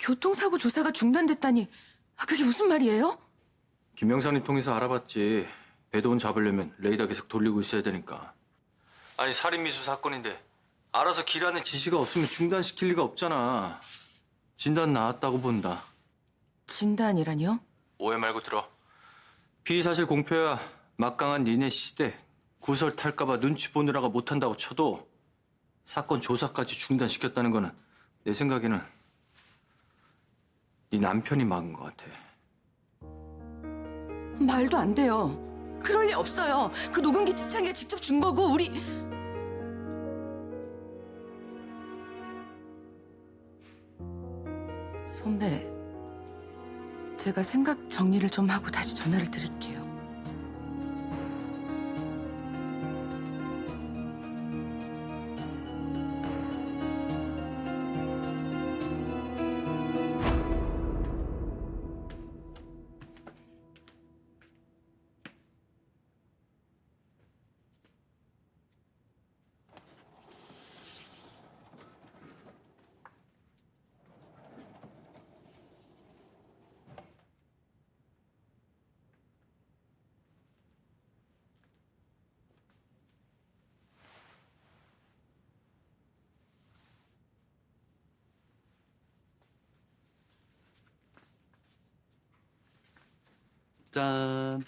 교통사고 조사가 중단됐다니 그게 무슨 말이에요? 김영사님 통해서 알아봤지. 배도원 잡으려면 레이더 계속 돌리고 있어야 되니까. 아니 살인미수 사건인데 알아서 기라는 지시가 없으면 중단시킬 리가 없잖아. 진단 나왔다고 본다. 진단이라니요? 오해 말고 들어. 피의사실 공표야 막강한 니네 시대 구설 탈까봐 눈치 보느라가 못한다고 쳐도 사건 조사까지 중단시켰다는 거는 내 생각에는 네 남편이 막은 것 같아. 말도 안 돼요. 그럴 리 없어요. 그 녹음기 지창이가 직접 준 거고 우리... 선배, 제가 생각 정리를 좀 하고 다시 전화를 드릴게요. 짠.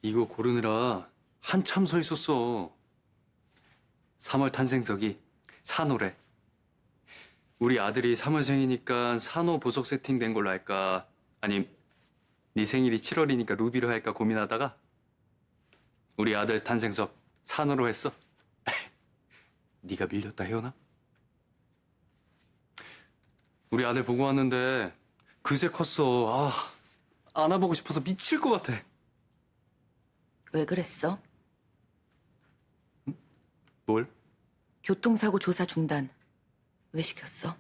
이거 고르느라 한참 서 있었어. 3월 탄생석이 산호래. 우리 아들이 3월생이니까 산호 보석 세팅된 걸로 할까? 아님 네 생일이 7월이니까 루비로 할까 고민하다가 우리 아들 탄생석 산호로 했어. 네가 밀렸다 혜연아? 우리 아들 보고 왔는데 그새 컸어. 안아보고 싶어서 미칠 것 같아. 왜 그랬어? 뭘? 교통사고 조사 중단 왜 시켰어?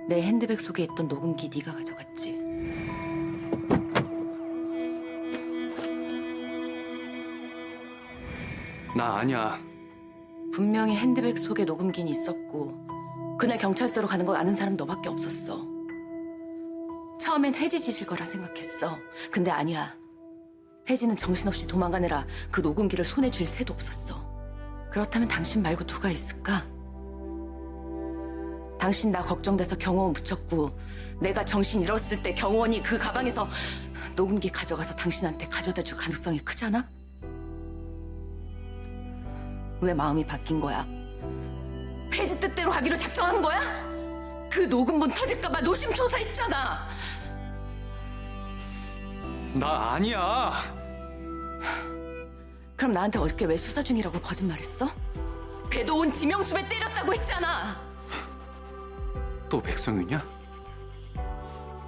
내 핸드백 속에 있던 녹음기 네가 가져갔지. 나 아니야. 분명히 핸드백 속에 녹음기는 있었고 그날 경찰서로 가는 거 아는 사람 너밖에 없었어. 처음엔 혜지 짓일 거라 생각했어. 근데 아니야. 혜지는 정신없이 도망가느라 그 녹음기를 손에 쥘 새도 없었어. 그렇다면 당신 말고 누가 있을까? 당신 나 걱정돼서 경호원 붙였고 내가 정신 잃었을 때 경호원이 그 가방에서 녹음기 가져가서 당신한테 가져다 줄 가능성이 크잖아? 왜 마음이 바뀐 거야? 혜지 뜻대로 하기로 작정한 거야? 그 녹음본 터질까봐 노심초사했잖아. 나 아니야. 그럼 나한테 어저께 왜 수사 중이라고 거짓말했어? 배도온 지명수배 때렸다고 했잖아. 또 백성윤이야?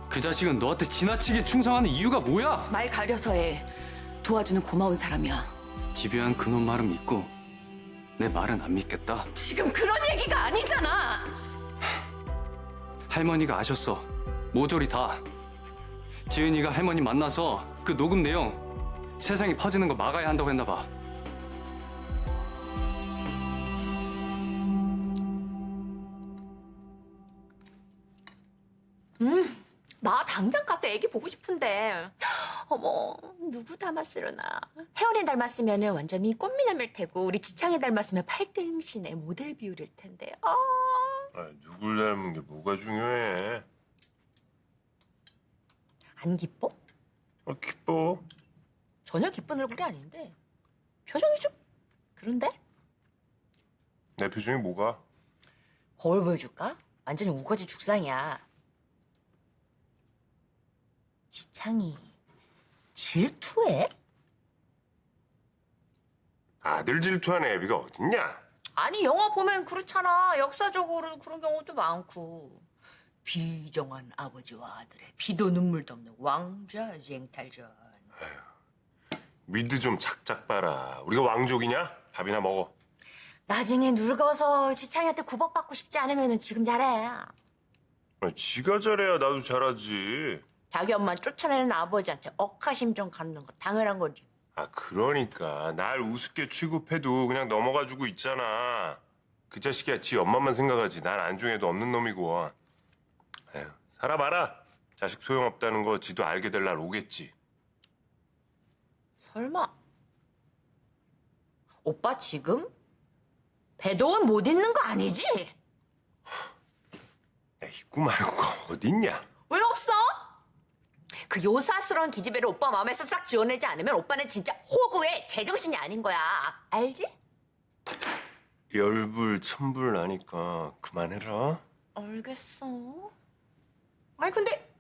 그 자식은 너한테 지나치게 충성하는 이유가 뭐야? 말 가려서 해. 도와주는 고마운 사람이야. 집요한 그놈 말은 믿고 내 말은 안 믿겠다. 지금 그런 얘기가 아니잖아. 할머니가 아셨어. 모조리 다. 지은이가 할머니 만나서 그 녹음 내용 세상에 퍼지는 거 막아야 한다고 했나 봐. 나 당장 가서 애기 보고 싶은데. 어머, 누구 닮았으려나. 혜원이 닮았으면 완전히 꽃미남일 테고 우리 지창이 닮았으면 8등신의 모델 비율일 텐데. 누굴 닮은 게 뭐가 중요해? 안 기뻐? 기뻐. 전혀 기쁜 얼굴이 아닌데. 표정이 좀 그런데? 내 표정이 뭐가? 거울 보여줄까? 완전히 우거지 죽상이야. 지창이 질투해? 아들 질투하는 애비가 어딨냐? 아니 영화 보면 그렇잖아. 역사적으로 그런 경우도 많고. 비정한 아버지와 아들의 피도 눈물도 없는 왕좌 쟁탈전. 미드 좀 작작 봐라. 우리가 왕족이냐? 밥이나 먹어. 나중에 늙어서 지창이한테 구박받고 싶지 않으면 지금 잘해. 지가 잘해야 나도 잘하지. 자기 엄마 쫓아내는 아버지한테 억하심 좀 갖는 거 당연한 거지. 그러니까 날 우습게 취급해도 그냥 넘어가주고 있잖아. 그 자식이야 지 엄마만 생각하지. 난 안중에도 없는 놈이고. 에휴, 살아봐라. 자식 소용없다는 거 지도 알게 될 날 오겠지. 설마 오빠 지금 배도원 못 있는 거 아니지? 야, 있고 말고가 어딨냐? 왜 없어? 그 요사스러운 기집애를 오빠 마음에서 싹 지워내지 않으면 오빠는 진짜 호구의 제정신이 아닌 거야. 알지? 열불 천불 나니까 그만해라. 알겠어. 아니 근데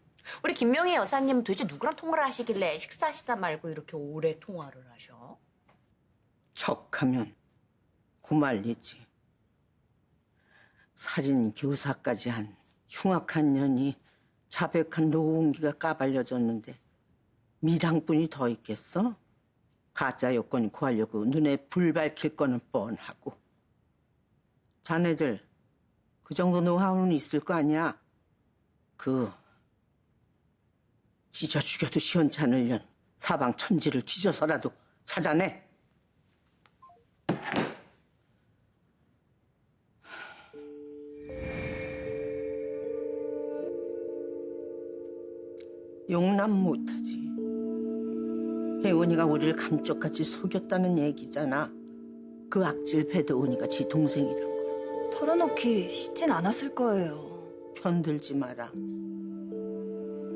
우리 김명희 여사님 도대체 누구랑 통화를 하시길래 식사하시다 말고 이렇게 오래 통화를 하셔? 척하면 구말리지. 살인 교사까지 한 흉악한 년이 자백한 노은기가 까발려졌는데 미랑뿐이 더 있겠어? 가짜 요건 구하려고 눈에 불 밝힐 거는 뻔하고. 자네들 그 정도 노하우는 있을 거 아니야? 찢어 죽여도 시원찮으련 사방 천지를 뒤져서라도 찾아내. 용납 못하지. 혜원이가 우리를 감쪽같이 속였다는 얘기잖아. 그 악질 배도원이가 지 동생이란 걸. 털어놓기 쉽진 않았을 거예요. 편들지 마라.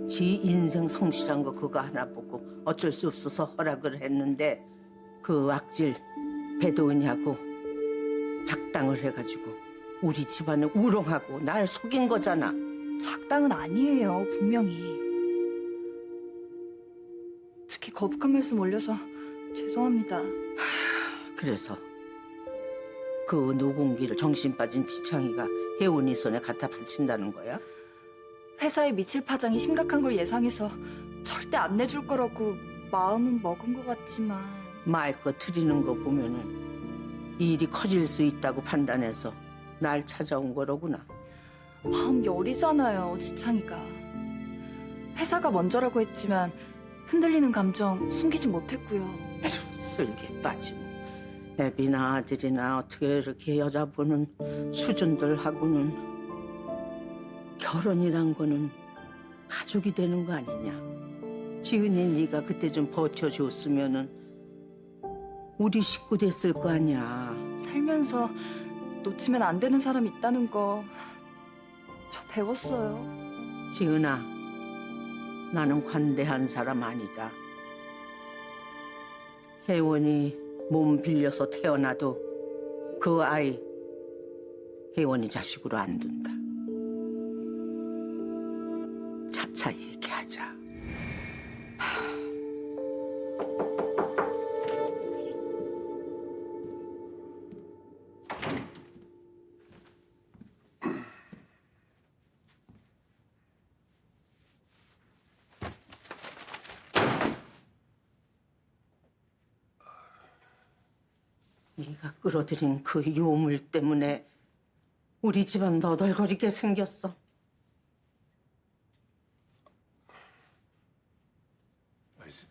지 인생 성실한 거 그거 하나 보고 어쩔 수 없어서 허락을 했는데 그 악질 배도은이하고 작당을 해가지고 우리 집안을 우롱하고 날 속인 거잖아. 작당은 아니에요, 분명히. 특히 거북한 말씀 올려서 죄송합니다. 그래서 그 노공기를 정신 빠진 지창이가 혜원이 손에 갖다 바친다는 거야? 회사에 미칠 파장이 심각한 걸 예상해서 절대 안 내줄 거라고 마음은 먹은 것 같지만 말껏 트리는 거 보면은 일이 커질 수 있다고 판단해서 날 찾아온 거로구나. 마음 열이잖아요, 지창이가. 회사가 먼저라고 했지만 흔들리는 감정 숨기지 못했고요. 쓸개 빠진 애비나 아들이나 어떻게 이렇게 여자 보는 수준들하고는 결혼이란 거는 가족이 되는 거 아니냐. 지은이 네가 그때 좀 버텨줬으면은 우리 식구 됐을 거 아니야. 살면서 놓치면 안 되는 사람 있다는 거 저 배웠어요. 지은아, 나는 관대한 사람 아니다. 혜원이 몸 빌려서 태어나도 그 아이 혜원이 자식으로 안 둔다. 차차 얘기하자. 네가 끌어들인 그 요물 때문에 우리 집안 너덜거리게 생겼어.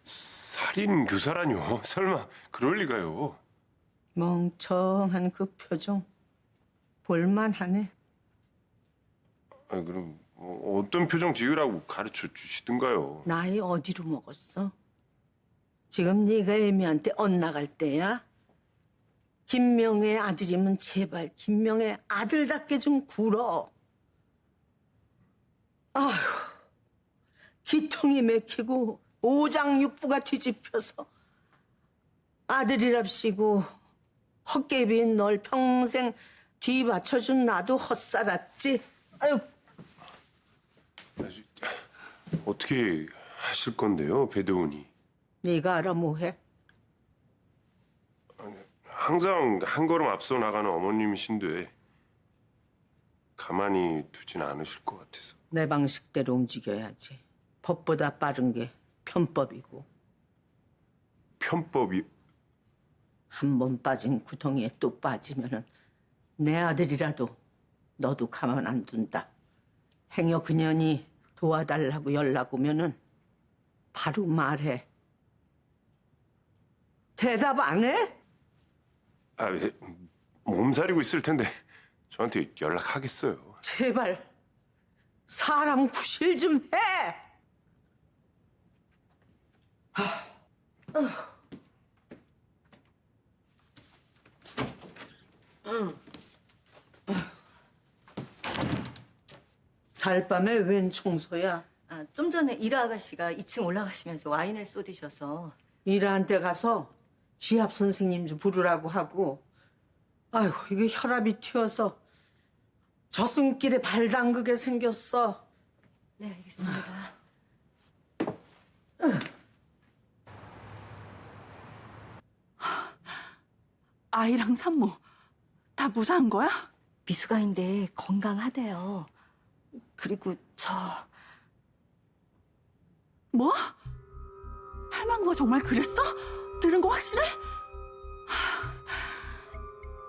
살인 교사라뇨? 설마 그럴 리가요? 멍청한 그 표정 볼만하네. 아, 그럼 어떤 표정 지으라고 가르쳐 주시든가요? 나이 어디로 먹었어? 지금 네가 애미한테 엇나갈 때야? 김명의 아들이면 제발 김명의 아들답게 좀 굴어. 아휴, 기통이 막히고 오장육부가 뒤집혀서 아들이랍시고 헛개비인 널 평생 뒤받쳐준 나도 헛살았지. 아유, 어떻게 하실 건데요, 배도훈이? 네가 알아 뭐해? 항상 한 걸음 앞서 나가는 어머님이신데 가만히 두진 않으실 것 같아서. 내 방식대로 움직여야지. 법보다 빠른 게 편법이고. 편법이 한 번 빠진 구덩이에 또 빠지면은 내 아들이라도 너도 가만 안 둔다. 행여 그년이 도와달라고 연락 오면은 바로 말해. 대답 안 해? 몸살이고 있을 텐데 저한테 연락하겠어요. 제발 사람 구실 좀 해. 잘밤에 웬 청소야? 아, 좀 전에 이라 아가씨가 2층 올라가시면서 와인을 쏟으셔서 일하는 데 가서 지압 선생님 좀 부르라고 하고, 아이고 이게 혈압이 튀어서 저승길에 발 담그게 생겼어. 네, 알겠습니다. 아이랑 산모 다 무사한 거야? 미숙아인데 건강하대요. 그리고 뭐? 할망구가 정말 그랬어? 들은 거 확실해?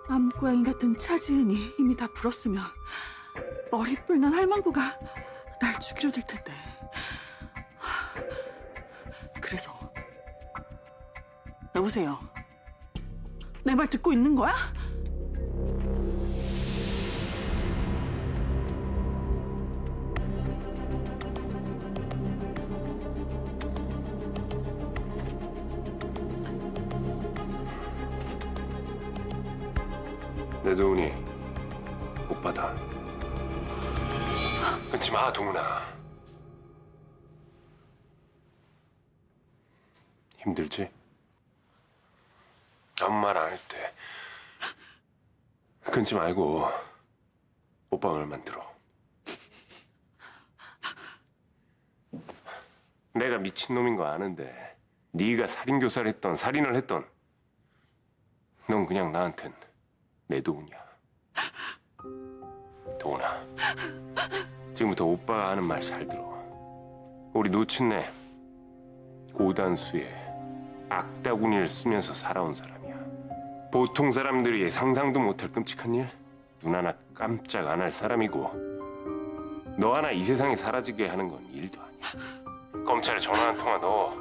암고양이 같은 차지은이 이미 다 불었으면 머리 뿔난 할망구가 날 죽이려 들 텐데. 그래서 여보세요. 내 말 듣고 있는 거야? 내 도훈이 오빠다. 끊지 마, 동훈아. 힘들지? 아무 말 안 해도 돼. 끊지 말고 오빠 말만 들어. 내가 미친놈인 거 아는데 네가 살인교사를 했던 살인을 했던 넌 그냥 나한텐 내 도훈이야. 도훈아, 지금부터 오빠가 하는 말 잘 들어. 우리 노친네 고단수에 악다구니를 쓰면서 살아온 사람이야. 보통 사람들이 상상도 못할 끔찍한 일 눈 하나 깜짝 안 할 사람이고, 너 하나 이 세상에 사라지게 하는 건 일도 아니야. 검찰에 전화 한 통화 넣어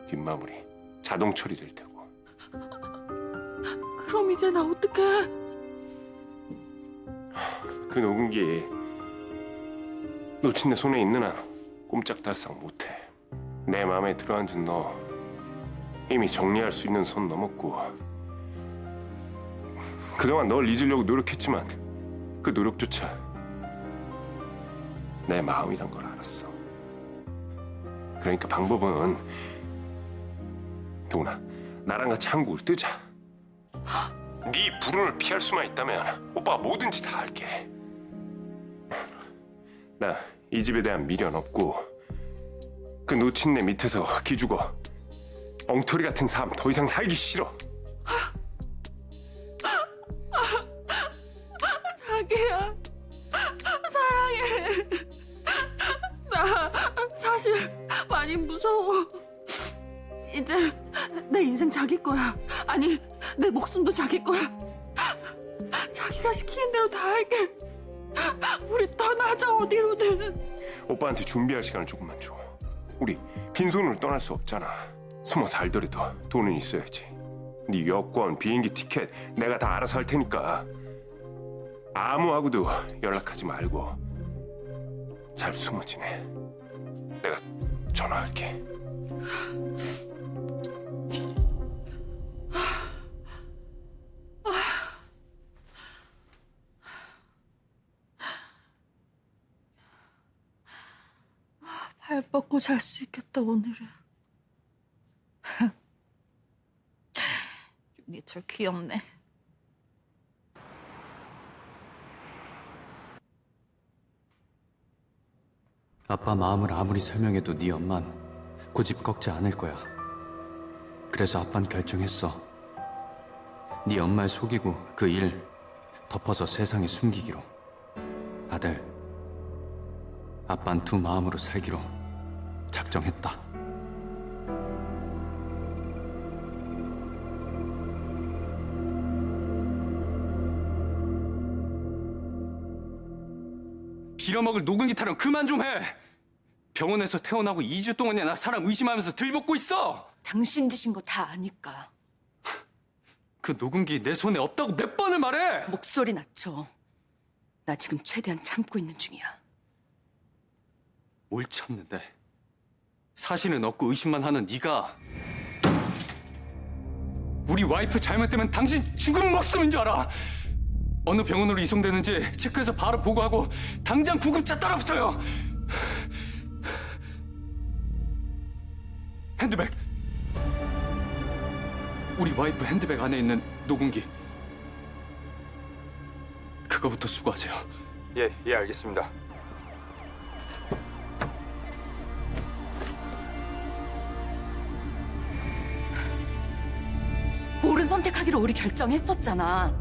뒷마무리 자동 처리될 테고. 그럼 이제 나 어떡해? 그 녹음기 놓친 내 손에 있는 한 꼼짝달싹 못해. 내 마음에 들어앉은 너 이미 정리할 수 있는 선 넘었고, 그동안 널 잊으려고 노력했지만 그 노력조차 내 마음이란 걸 알았어. 그러니까 방법은 도훈아, 나랑 같이 한국을 뜨자. 네 불운을 피할 수만 있다면 오빠가 뭐든지 다 할게. 나 이 집에 대한 미련 없고, 그 놓친 내 밑에서 기죽어 엉터리 같은 삶 더 이상 살기 싫어. 자기야, 사랑해. 나 사실 많이 무서워. 이제 내 인생 자기 거야. 아니, 내 목숨도 자기 거야. 자기가 시키는 대로 다 할게. 우리 떠나자, 어디로든. 오빠한테 준비할 시간을 조금만 줘. 우리 빈손으로 떠날 수 없잖아. 숨어 살더라도 돈은 있어야지. 네 여권, 비행기 티켓 내가 다 알아서 할 테니까 아무하고도 연락하지 말고 잘 숨어 지내. 내가 전화할게. 발 뻗고 잘 수 있겠다, 오늘은. 윤희철 귀엽네. 아빠 마음을 아무리 설명해도 네 엄만 고집 꺾지 않을 거야. 그래서 아빠는 결정했어. 네 엄마를 속이고 그 일 덮어서 세상에 숨기기로. 아들, 아빠는 두 마음으로 살기로 작정했다. 빌어먹을 녹은기 타령 그만 좀 해! 병원에서 태어나고 2주 동안이나 나 사람 의심하면서 들볶고 있어! 당신 짓인 거 다 아니까. 그 녹음기 내 손에 없다고 몇 번을 말해! 목소리 낮춰. 나 지금 최대한 참고 있는 중이야. 뭘 참는데? 사실은 없고 의심만 하는 네가 우리 와이프 잘못되면 당신 죽은 목숨인 줄 알아. 어느 병원으로 이송되는지 체크해서 바로 보고하고 당장 구급차 따라붙어요. 핸드백. 우리 와이프 핸드백 안에 있는 녹음기. 그거부터 수거하세요. 예, 알겠습니다. 옳은 선택하기로 우리 결정했었잖아.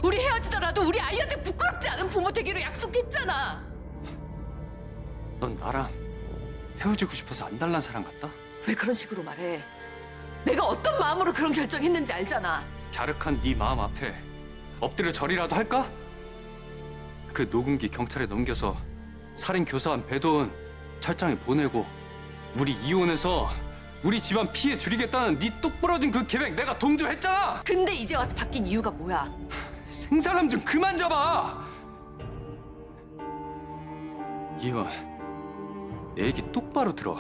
우리 헤어지더라도 우리 아이한테 부끄럽지 않은 부모 되기로 약속했잖아. 넌 나랑 헤어지고 싶어서 안달난 사람 같다? 왜 그런 식으로 말해? 내가 어떤 마음으로 그런 결정했는지 알잖아. 갸륵한 네 마음 앞에 엎드려 절이라도 할까? 그 녹음기 경찰에 넘겨서 살인 교사한 배도은 철장에 보내고 우리 이혼해서 우리 집안 피해 줄이겠다는 네 똑부러진 그 계획 내가 동조했잖아! 근데 이제 와서 바뀐 이유가 뭐야? 생사람 좀 그만 잡아! 이혼, 내 얘기 똑바로 들어.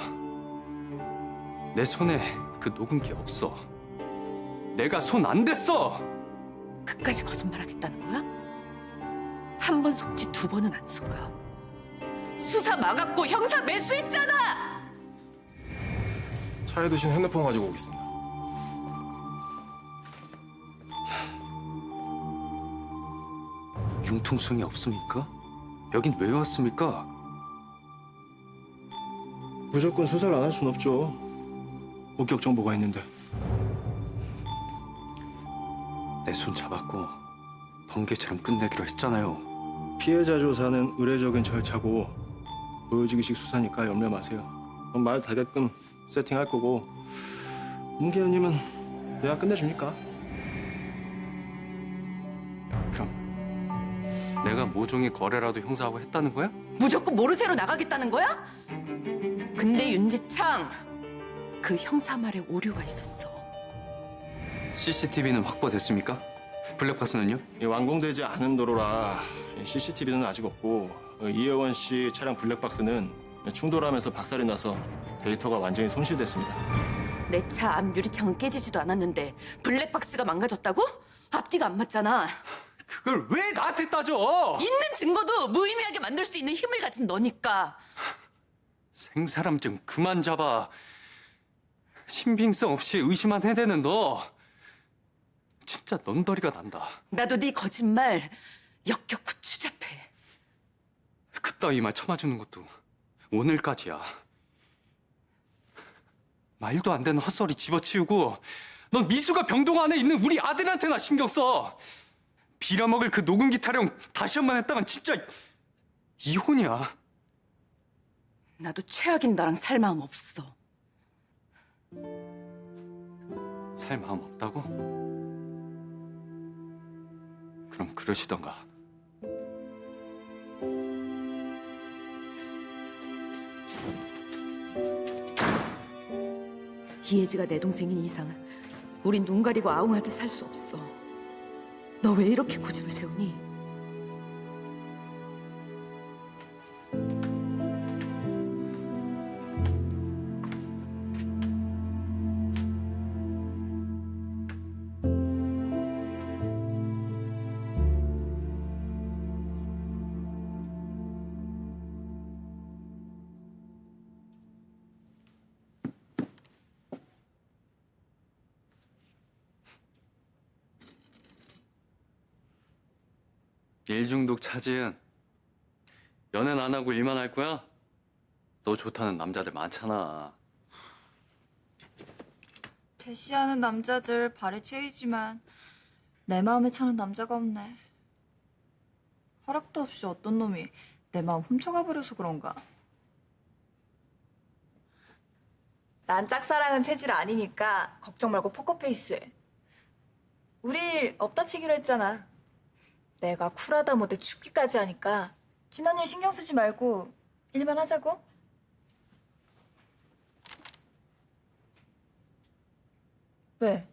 내 손에 그 녹음기 없어. 내가 손 안 댔어! 끝까지 거짓말하겠다는 거야? 한 번 속지 두 번은 안 속아. 수사 막았고 형사 매수했잖아! 차에 두신 핸드폰 가지고 오겠습니다. 융통성이 없습니까? 여긴 왜 왔습니까? 무조건 수사를 안 할 순 없죠. 목격 정보가 있는데. 내 손 잡았고 번개처럼 끝내기로 했잖아요. 피해자 조사는 의례적인 절차고 보여지기식 수사니까 염려 마세요. 말 되게끔 세팅할 거고 문기현님은 내가 끝내주니까. 그럼 내가 모종의 거래라도 형사하고 했다는 거야? 무조건 모르쇠로 나가겠다는 거야? 근데 윤지창, 그 형사 말에 오류가 있었어. CCTV는 확보됐습니까? 블랙박스는요? 완공되지 않은 도로라 CCTV는 아직 없고 이혜원 씨 차량 블랙박스는 충돌하면서 박살이 나서 데이터가 완전히 손실됐습니다. 내 차 앞 유리창은 깨지지도 않았는데 블랙박스가 망가졌다고? 앞뒤가 안 맞잖아. 그걸 왜 나한테 따져? 있는 증거도 무의미하게 만들 수 있는 힘을 가진 너니까. 생사람 좀 그만 잡아. 신빙성 없이 의심만 해대는 너 진짜 넌더리가 난다. 나도 네 거짓말 역겹고 추잡해. 그따위 말 참아주는 것도 오늘까지야. 말도 안 되는 헛소리 집어치우고 넌 미수가 병동 안에 있는 우리 아들한테나 신경 써. 빌어먹을 그 녹음기 타령 다시 한 번 했다간 진짜 이혼이야. 나도 최악인 나랑 살 마음 없어. 살 마음 없다고? 그럼 그러시던가. 이혜지가 내 동생인 이상 우린 눈 가리고 아웅하듯 살 수 없어. 너 왜 이렇게 고집을 세우니? 일 중독 차지은. 연애는 안 하고 일만 할 거야? 너 좋다는 남자들 많잖아. 대시하는 남자들 발에 채이지만 내 마음에 차는 남자가 없네. 허락도 없이 어떤 놈이 내 마음 훔쳐가 버려서 그런가. 난 짝사랑은 체질 아니니까 걱정 말고 포커페이스해. 우리 일 없다 치기로 했잖아. 내가 쿨하다 못해 춥기까지 하니까 지난 일 신경 쓰지 말고 일만 하자고. 왜?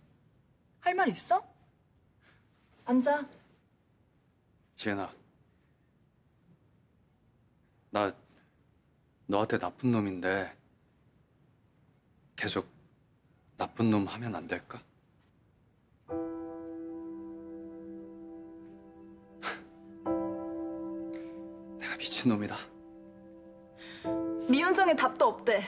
할 말 있어? 앉아. 지은아, 나 너한테 나쁜 놈인데 계속 나쁜 놈 하면 안 될까? 내가 미친놈이다. 미운정에 답도 없대.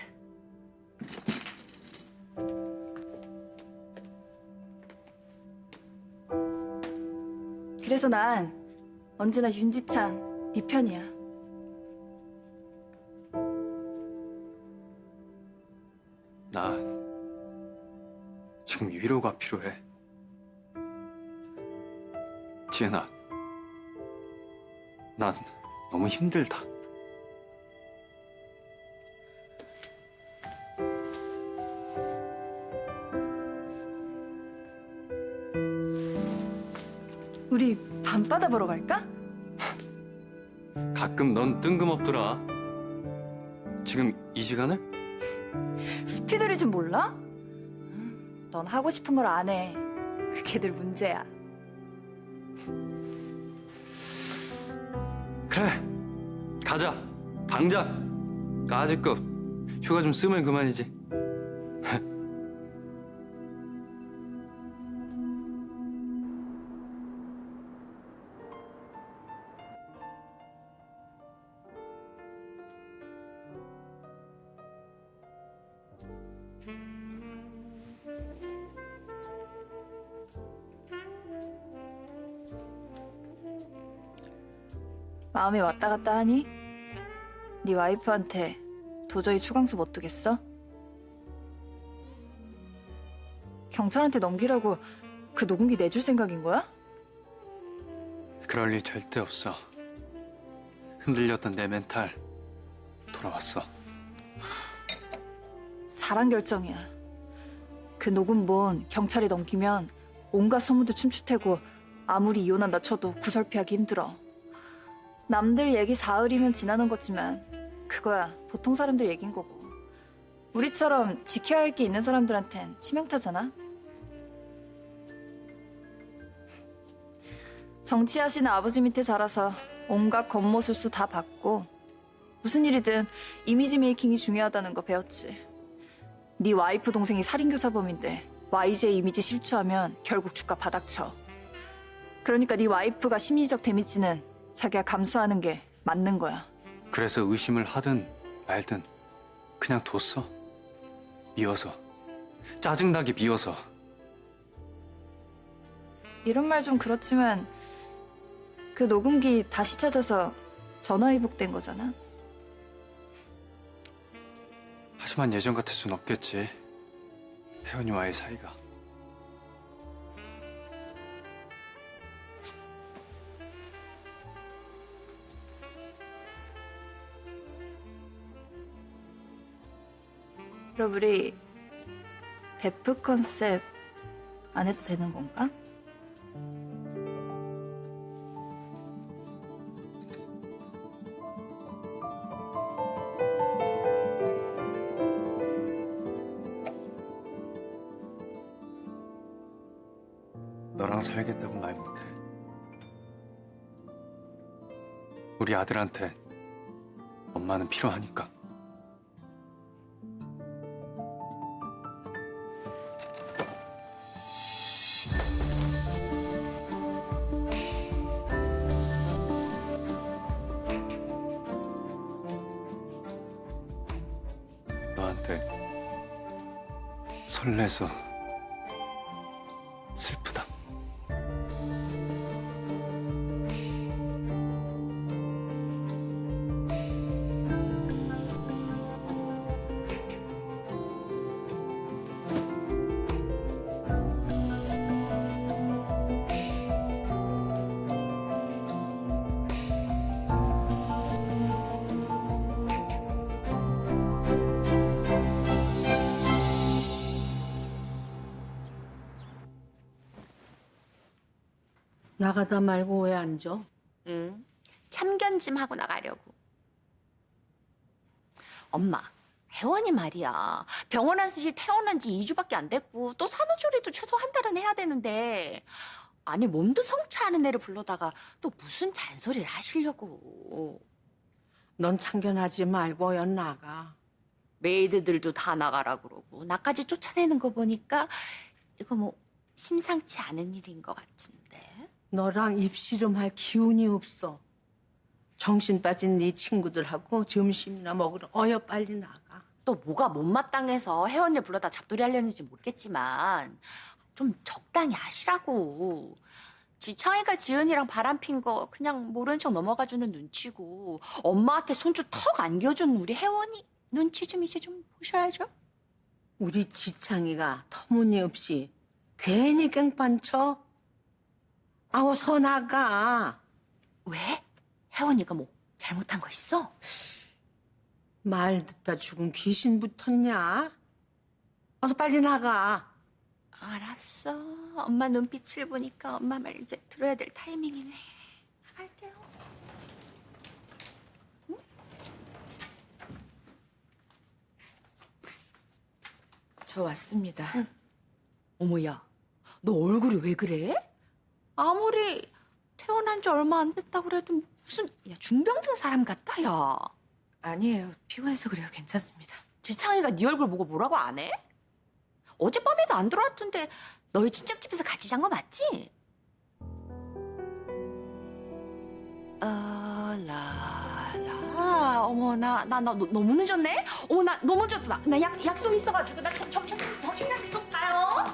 그래서 난 언제나 윤지창 네 편이야. 나 지금 위로가 필요해. 지은아, 난 너무 힘들다. 우리 밤바다 보러 갈까? 가끔 넌 뜬금없더라. 지금 이 시간을? 스피드를 좀 몰라? 넌 하고 싶은 걸 안 해. 그게 늘 문제야. 그래, 가자. 당장. 까짓거 휴가 좀 쓰면 그만이지. 마음이 왔다 갔다 하니? 네 와이프한테 도저히 초강수 못 두겠어? 경찰한테 넘기라고 그 녹음기 내줄 생각인 거야? 그럴 일 절대 없어. 흔들렸던 내 멘탈 돌아왔어. 잘한 결정이야. 그 녹음본 경찰에 넘기면 온갖 소문도 춤추태고 아무리 이혼한다 쳐도 구설피하기 힘들어. 남들 얘기 사흘이면 지나는 거지만 그거야 보통 사람들 얘긴 거고. 우리처럼 지켜야 할 게 있는 사람들한텐 치명타잖아. 정치하시는 아버지 밑에 자라서 온갖 겉모술수 다 받고 무슨 일이든 이미지 메이킹이 중요하다는 거 배웠지. 네 와이프 동생이 살인교사범인데 YJ 이미지 실추하면 결국 주가 바닥쳐. 그러니까 네 와이프가 심리적 데미지는 자기가 감수하는 게 맞는 거야. 그래서 의심을 하든 말든 그냥 뒀어. 미워서. 짜증나게 미워서. 이런 말 좀 그렇지만 그 녹음기 다시 찾아서 전화 위복된 거잖아. 하지만 예전 같을 순 없겠지. 혜원이와의 사이가. 그럼 우리 베프 컨셉 안 해도 되는 건가? 너랑 살겠다고 말 못해. 우리 아들한테 엄마는 필요하니까. 너한테 설레서 슬프다. 나가다 말고 왜 앉아? 응. 참견 좀 하고 나가려고. 엄마, 혜원이 말이야. 병원 안 쓰실 퇴원한 지 2주밖에 안 됐고 또 산후조리도 최소 한 달은 해야 되는데 아니 몸도 성취하는 애를 불러다가 또 무슨 잔소리를 하시려고. 넌 참견하지 말고 연 나가. 메이드들도 다 나가라 그러고 나까지 쫓아내는 거 보니까 이거 뭐 심상치 않은 일인 것 같은데. 너랑 입씨름할 기운이 없어. 정신 빠진 네 친구들하고 점심이나 먹으러 어여 빨리 나가. 또 뭐가 못마땅해서 회원들 불러다 잡돌이 하려는지 모르겠지만 좀 적당히 하시라고. 지창이가 지은이랑 바람핀 거 그냥 모른 척 넘어가주는 눈치고 엄마한테 손주 턱 안겨준 우리 혜원이 눈치 좀 이제 좀 보셔야죠. 우리 지창이가 터무니없이 괜히 깽판쳐? 어서 나가. 왜? 혜원이가 뭐 잘못한 거 있어? 말 듣다 죽은 귀신 붙었냐? 어서 빨리 나가. 알았어. 엄마 눈빛을 보니까 엄마 말 이제 들어야 될 타이밍이네. 갈게요. 저 왔습니다. 어머야, 너 얼굴이 왜 그래? 아무리 태어난 지 얼마 안 됐다고 그래도 무슨 중병든 사람 같다, 야. 아니에요. 피곤해서 그래요. 괜찮습니다. 지창이가 네 얼굴 보고 뭐라고 안 해? 어젯밤에도 안 들어왔던데 너희 친정집에서 같이 잔 거 맞지? 라라. 어머, 나 너무 늦었네? 어머, 나 너무 늦었다. 나 약속 있어가지고 나 점심 약속 가요.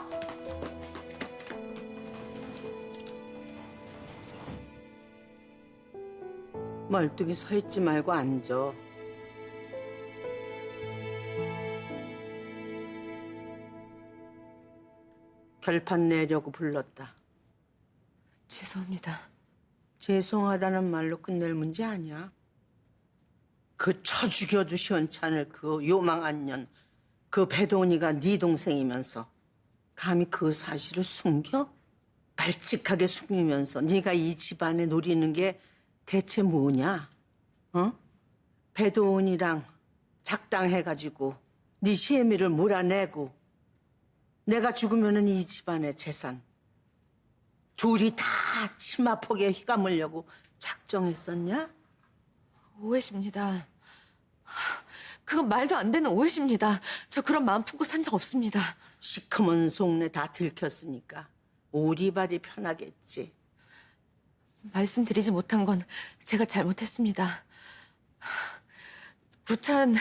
멀뚱히 서 있지 말고 앉아. 결판 내려고 불렀다. 죄송합니다. 죄송하다는 말로 끝낼 문제 아니야. 그 쳐 죽여도 시원찮을 그 요망한 년, 그 배동이가 네 동생이면서 감히 그 사실을 숨겨? 발칙하게 숨기면서 네가 이 집안에 노리는 게 대체 뭐냐? 어? 배동이랑 작당해가지고 네 시애미를 몰아내고 내가 죽으면은 이 집안의 재산 둘이 다 치마폭에 휘감으려고 작정했었냐? 오해십니다. 그건 말도 안 되는 오해십니다. 저 그런 마음 품고 산 적 없습니다. 시커먼 속내 다 들켰으니까 오리발이 편하겠지. 말씀드리지 못한 건 제가 잘못했습니다. 구차한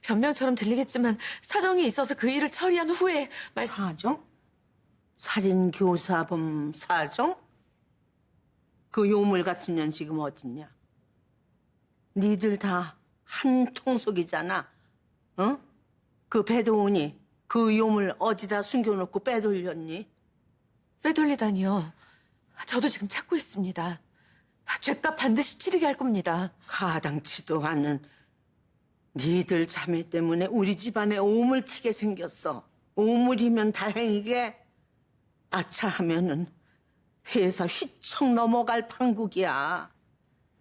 변명처럼 들리겠지만 사정이 있어서 그 일을 처리한 후에 사정? 살인교사범 사정? 그 요물 같은 년 지금 어딨냐? 니들 다 한 통속이잖아. 어? 그 배도훈이 그 요물 어디다 숨겨놓고 빼돌렸니? 빼돌리다니요. 저도 지금 찾고 있습니다. 죄값 반드시 치르게 할 겁니다. 가당치도 않은 니들 자매 때문에 우리 집안에 오물 튀게 생겼어. 오물이면 다행이게 아차하면은 회사 휘청 넘어갈 판국이야.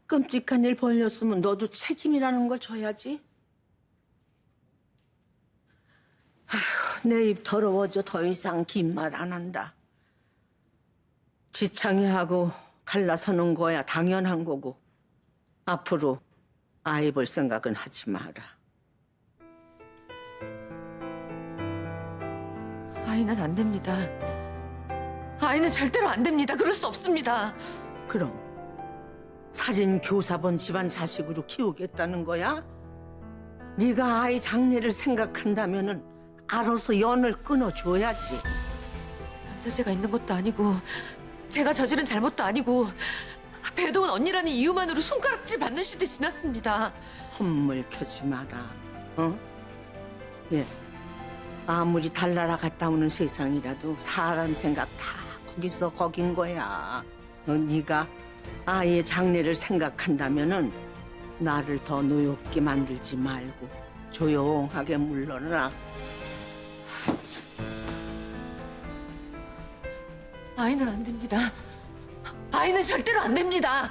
끔찍한 일 벌렸으면 너도 책임이라는 걸 져야지. 아휴, 내 입 더러워져 더 이상 긴 말 안 한다. 지창이하고 갈라서는 거야 당연한 거고 앞으로 아이 볼 생각은 하지 마라. 아이는 안 됩니다. 아이는 절대로 안 됩니다. 그럴 수 없습니다. 그럼 살인 교사본 집안 자식으로 키우겠다는 거야? 네가 아이 장래를 생각한다면은 알아서 연을 끊어줘야지. 남자제가 있는 것도 아니고 제가 저지른 잘못도 아니고 배도훈 언니라는 이유만으로 손가락질 받는 시대 지났습니다. 헛물 켜지 마라. 어? 예. 아무리 달나라 갔다 오는 세상이라도 사람 생각 다 거기서 거긴 거야. 네가 아이의 장래를 생각한다면은 나를 더 노엽게 만들지 말고 조용하게 물러나. 아이는 안 됩니다. 아이는 절대로 안 됩니다.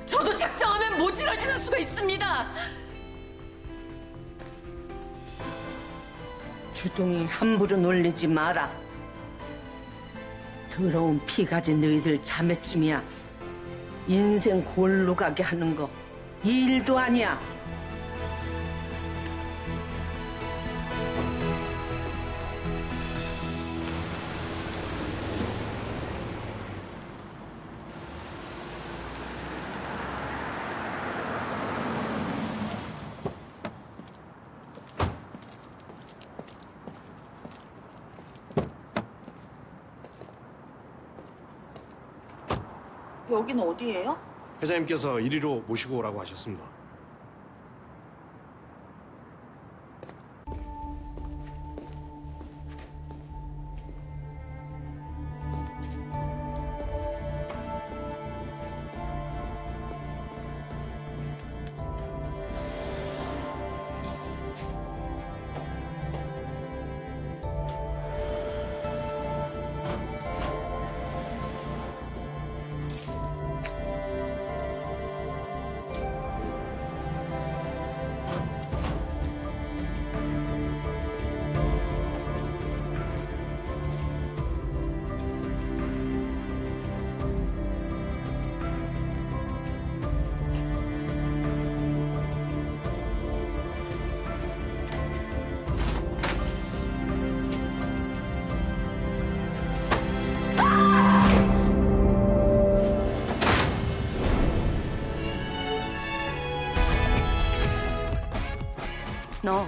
저도 작정하면 모질어지는 수가 있습니다. 주둥이 함부로 놀리지 마라. 더러운 피 가진 너희들 자매쯤이야. 인생 골로 가게 하는 거 이 일도 아니야. 여긴 어디예요? 회장님께서 이리로 모시고 오라고 하셨습니다. 너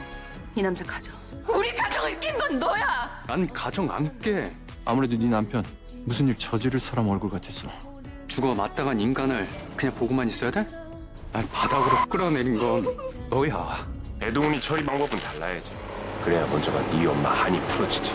이 남자 가져. 우리 가정을 낀 건 너야. 난 가정 안 깨. 아무래도 네 남편 무슨 일 저지를 사람 얼굴 같았어. 죽어 마땅한 인간을 그냥 보고만 있어야 돼? 날 바닥으로 끌어내린 건 너야. 배동훈이 처리 방법은 달라야지. 그래야 먼저가 네 엄마 한이 풀어지지.